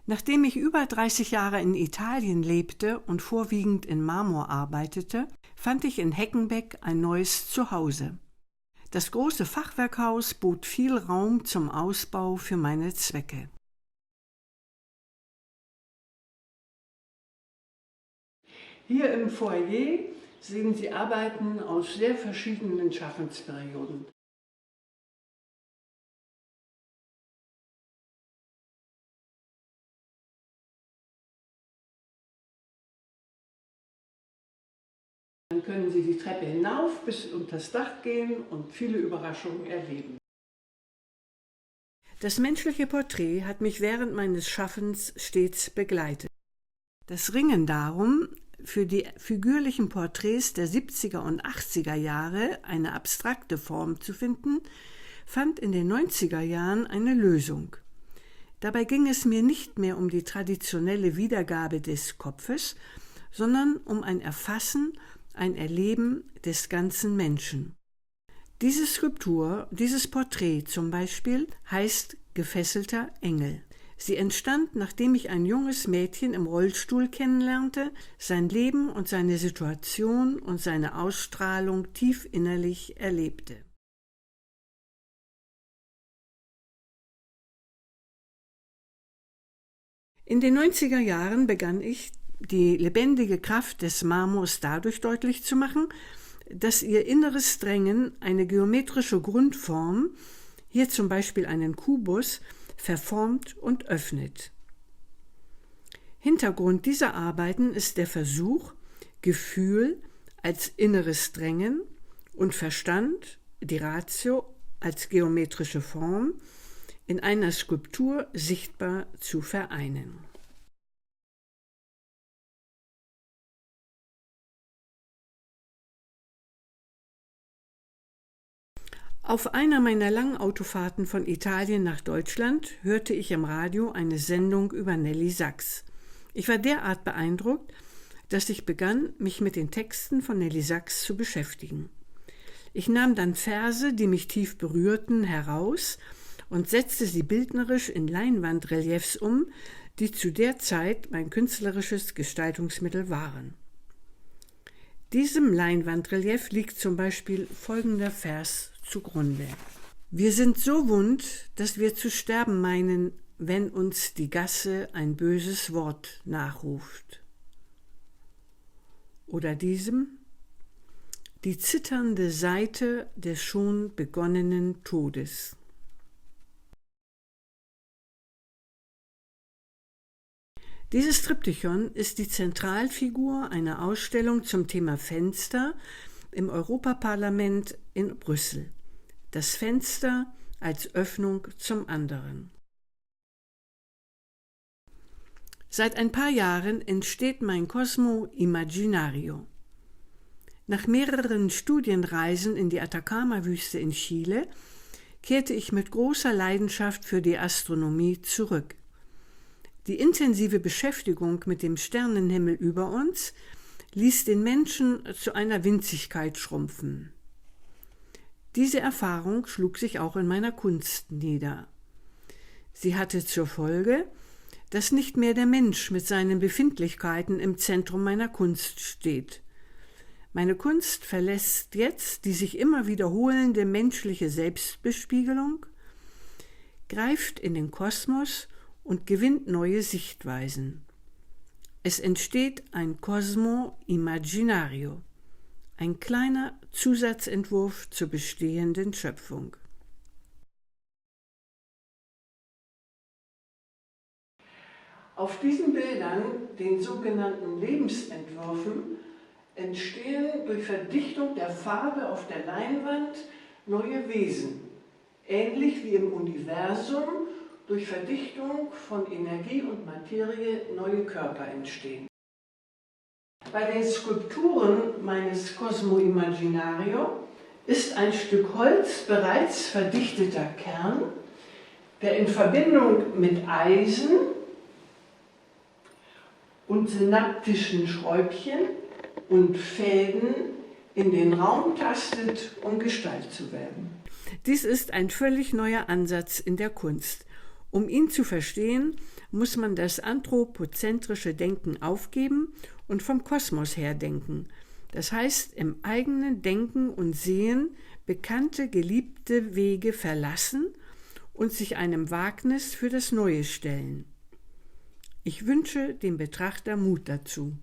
Nachdem ich über 30 Jahre in Italien lebte und vorwiegend in Marmor arbeitete, fand ich in Heckenbeck ein neues Zuhause. Das große Fachwerkhaus bot viel Raum zum Ausbau für meine Zwecke. Hier im Foyer sehen Sie Arbeiten aus sehr verschiedenen Schaffensperioden. Dann können Sie die Treppe hinauf bis unter das Dach gehen und viele Überraschungen erleben. Das menschliche Porträt hat mich während meines Schaffens stets begleitet. Das Ringen darum, für die figürlichen Porträts der 70er und 80er Jahre eine abstrakte Form zu finden, fand in den 90er Jahren eine Lösung. Dabei ging es mir nicht mehr um die traditionelle Wiedergabe des Kopfes, sondern um ein Erfassen, ein Erleben des ganzen Menschen. Diese Skulptur, dieses Porträt zum Beispiel, heißt Gefesselter Engel. Sie entstand, nachdem ich ein junges Mädchen im Rollstuhl kennenlernte, sein Leben und seine Situation und seine Ausstrahlung tief innerlich erlebte. In den 90er Jahren begann ich, die lebendige Kraft des Marmors dadurch deutlich zu machen, dass ihr inneres Drängen eine geometrische Grundform, hier zum Beispiel einen Kubus, verformt und öffnet. Hintergrund dieser Arbeiten ist der Versuch, Gefühl als inneres Drängen und Verstand, die Ratio, als geometrische Form in einer Skulptur sichtbar zu vereinen. Auf einer meiner langen Autofahrten von Italien nach Deutschland hörte ich im Radio eine Sendung über Nelly Sachs. Ich war derart beeindruckt, dass ich begann, mich mit den Texten von Nelly Sachs zu beschäftigen. Ich nahm dann Verse, die mich tief berührten, heraus und setzte sie bildnerisch in Leinwandreliefs um, die zu der Zeit mein künstlerisches Gestaltungsmittel waren. Diesem Leinwandrelief liegt zum Beispiel folgender Vers zugrunde. Wir sind so wund, dass wir zu sterben meinen, wenn uns die Gasse ein böses Wort nachruft. Oder diesem, die zitternde Saite des schon begonnenen Todes. Dieses Triptychon ist die Zentralfigur einer Ausstellung zum Thema Fenster im Europaparlament in Brüssel. Das Fenster als Öffnung zum anderen. Seit ein paar Jahren entsteht mein Cosmo Imaginario. Nach mehreren Studienreisen in die Atacama-Wüste in Chile kehrte ich mit großer Leidenschaft für die Astronomie zurück. Die intensive Beschäftigung mit dem Sternenhimmel über uns ließ den Menschen zu einer Winzigkeit schrumpfen. Diese Erfahrung schlug sich auch in meiner Kunst nieder. Sie hatte zur Folge, dass nicht mehr der Mensch mit seinen Befindlichkeiten im Zentrum meiner Kunst steht. Meine Kunst verlässt jetzt die sich immer wiederholende menschliche Selbstbespiegelung, greift in den Kosmos und gewinnt neue Sichtweisen. Es entsteht ein Cosmo Imaginario, ein kleiner Zusatzentwurf zur bestehenden Schöpfung. Auf diesen Bildern, den sogenannten Lebensentwürfen, entstehen durch Verdichtung der Farbe auf der Leinwand neue Wesen, ähnlich wie im Universum durch Verdichtung von Energie und Materie neue Körper entstehen. Bei den Skulpturen meines Cosmo Imaginario ist ein Stück Holz bereits verdichteter Kern, der in Verbindung mit Eisen und synaptischen Schräubchen und Fäden in den Raum tastet, um Gestalt zu werden. Dies ist ein völlig neuer Ansatz in der Kunst, Um ihn zu verstehen, muss man das anthropozentrische Denken aufgeben und vom Kosmos her denken. Das heißt, im eigenen Denken und Sehen bekannte, geliebte Wege verlassen und sich einem Wagnis für das Neue stellen. Ich wünsche dem Betrachter Mut dazu.